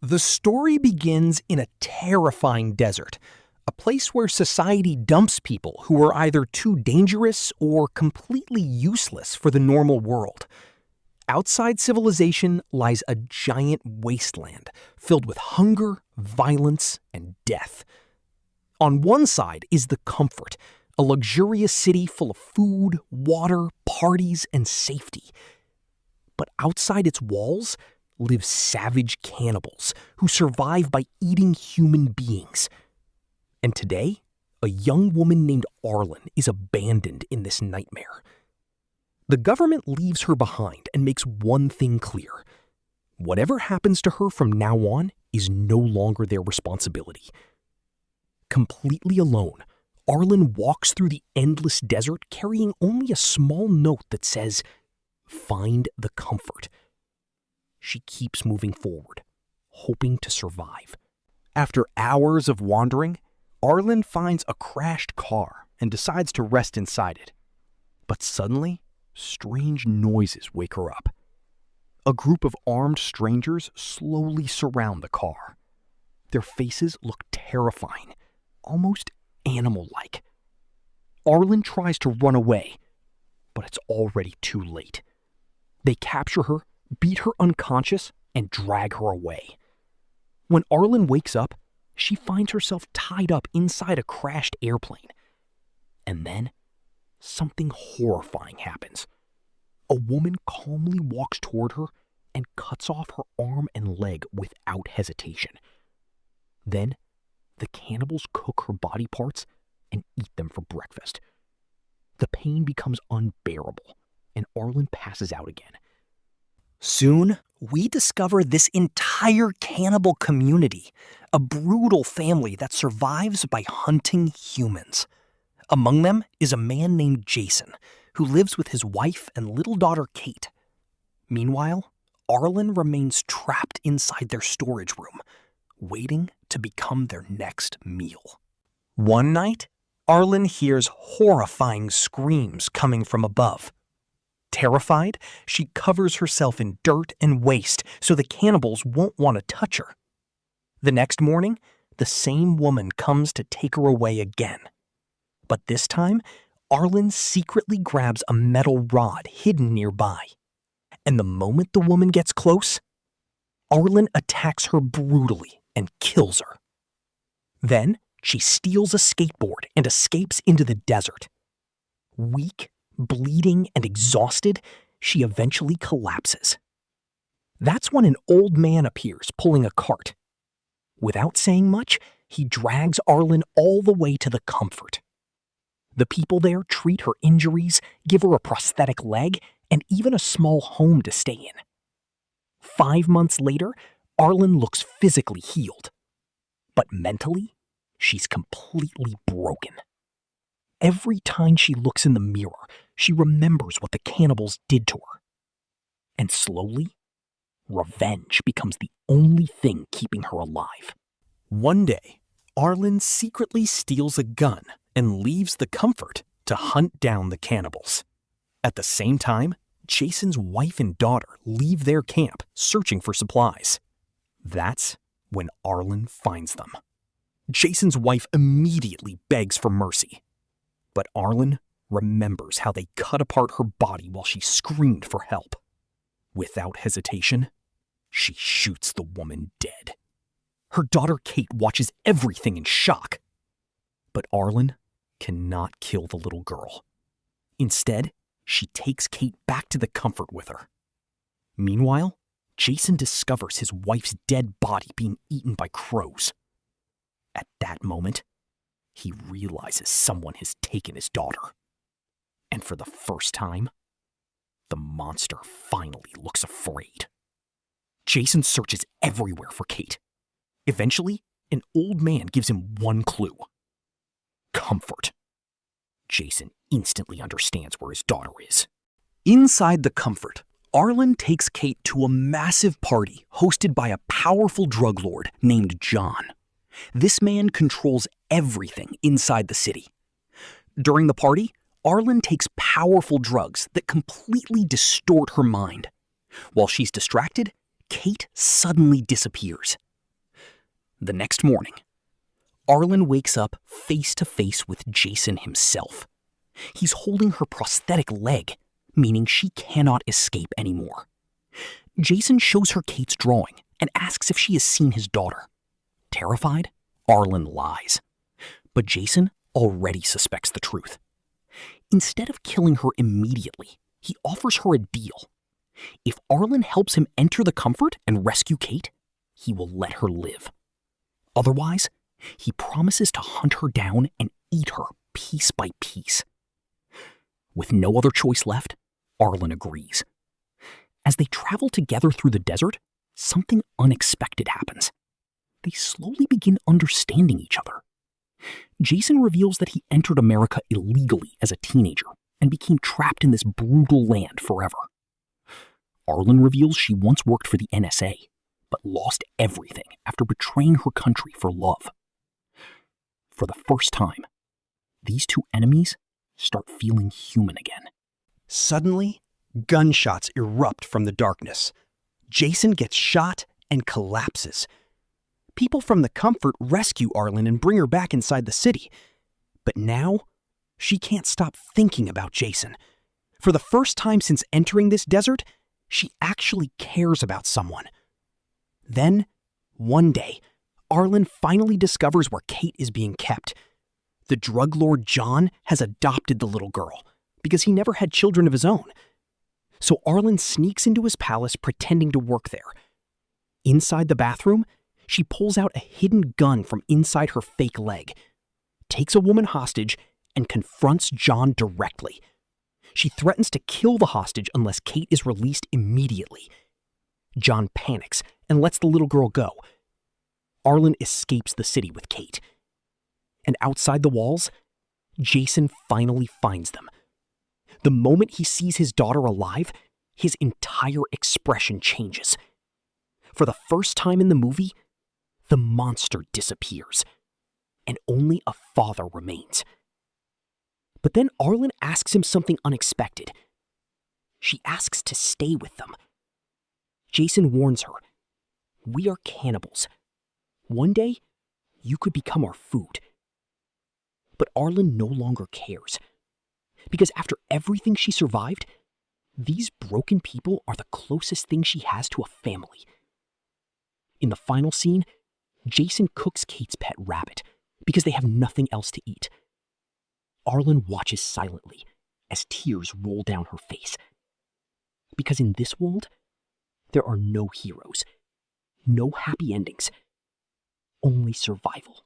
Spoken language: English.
The story begins in a terrifying desert, a place where society dumps people who are either too dangerous or completely useless for the normal world. Outside civilization lies a giant wasteland filled with hunger, violence, and death. On one side is the comfort, a luxurious city full of food, water, parties, and safety. But outside its walls live savage cannibals who survive by eating human beings. And today, a young woman named Arlen is abandoned in this nightmare. The government leaves her behind and makes one thing clear. Whatever happens to her from now on is no longer their responsibility. Completely alone, Arlen walks through the endless desert carrying only a small note that says, "Find the comfort." She keeps moving forward, hoping to survive. After hours of wandering, Arlen finds a crashed car and decides to rest inside it. But suddenly, strange noises wake her up. A group of armed strangers slowly surround the car. Their faces look terrifying, almost animal-like. Arlen tries to run away, but it's already too late. They capture her, beat her unconscious, and drag her away. When Arlen wakes up, she finds herself tied up inside a crashed airplane. And then, something horrifying happens. A woman calmly walks toward her and cuts off her arm and leg without hesitation. Then, the cannibals cook her body parts and eat them for breakfast. The pain becomes unbearable, and Arlen passes out again. Soon, we discover this entire cannibal community, a brutal family that survives by hunting humans. Among them is a man named Jason, who lives with his wife and little daughter Kate. Meanwhile, Arlen remains trapped inside their storage room, waiting to become their next meal. One night, Arlen hears horrifying screams coming from above. Terrified, she covers herself in dirt and waste so the cannibals won't want to touch her. The next morning, the same woman comes to take her away again. But this time, Arlen secretly grabs a metal rod hidden nearby. And the moment the woman gets close, Arlen attacks her brutally and kills her. Then, she steals a skateboard and escapes into the desert. Weak, bleeding, and exhausted, she eventually collapses. That's when an old man appears pulling a cart. Without saying much, he drags Arlen all the way to the comfort. The people there treat her injuries, give her a prosthetic leg, and even a small home to stay in. 5 months later, Arlen looks physically healed. But mentally, she's completely broken. Every time she looks in the mirror, she remembers what the cannibals did to her. And slowly, revenge becomes the only thing keeping her alive. One day, Arlen secretly steals a gun and leaves the comfort to hunt down the cannibals. At the same time, Jason's wife and daughter leave their camp searching for supplies. That's when Arlen finds them. Jason's wife immediately begs for mercy. But Arlen remembers how they cut apart her body while she screamed for help. Without hesitation, she shoots the woman dead. Her daughter Kate watches everything in shock. But Arlen cannot kill the little girl. Instead, she takes Kate back to the comfort with her. Meanwhile, Jason discovers his wife's dead body being eaten by crows. At that moment, he realizes someone has taken his daughter. And for the first time, the monster finally looks afraid. Jason searches everywhere for Kate. Eventually, an old man gives him one clue. Comfort. Jason instantly understands where his daughter is. Inside the comfort, Arlen takes Kate to a massive party hosted by a powerful drug lord named John. This man controls everything inside the city. During the party, Arlen takes powerful drugs that completely distort her mind. While she's distracted, Kate suddenly disappears. The next morning, Arlen wakes up face to face with Jason himself. He's holding her prosthetic leg, meaning she cannot escape anymore. Jason shows her Kate's drawing and asks if she has seen his daughter. Terrified, Arlen lies. But Jason already suspects the truth. Instead of killing her immediately, he offers her a deal. If Arlen helps him enter the comfort and rescue Kate, he will let her live. Otherwise, he promises to hunt her down and eat her piece by piece. With no other choice left, Arlen agrees. As they travel together through the desert, something unexpected happens. They slowly begin understanding each other. Jason reveals that he entered America illegally as a teenager and became trapped in this brutal land forever. Arlen reveals she once worked for the NSA, but lost everything after betraying her country for love. For the first time, these two enemies start feeling human again. Suddenly, gunshots erupt from the darkness. Jason gets shot and collapses. People from the comfort rescue Arlen and bring her back inside the city. But now, she can't stop thinking about Jason. For the first time since entering this desert, she actually cares about someone. Then, one day, Arlen finally discovers where Kate is being kept. The drug lord John has adopted the little girl because he never had children of his own. So Arlen sneaks into his palace pretending to work there. Inside the bathroom, she pulls out a hidden gun from inside her fake leg, takes a woman hostage, and confronts John directly. She threatens to kill the hostage unless Kate is released immediately. John panics and lets the little girl go. Arlen escapes the city with Kate. And outside the walls, Jason finally finds them. The moment he sees his daughter alive, his entire expression changes. For the first time in the movie, the monster disappears, and only a father remains. But then Arlen asks him something unexpected. She asks to stay with them. Jason warns her, "We are cannibals. One day, you could become our food." But Arlen no longer cares. Because after everything she survived, these broken people are the closest thing she has to a family. In the final scene, Jason cooks Kate's pet rabbit because they have nothing else to eat. Arlen watches silently as tears roll down her face. Because in this world, there are no heroes, no happy endings, only survival.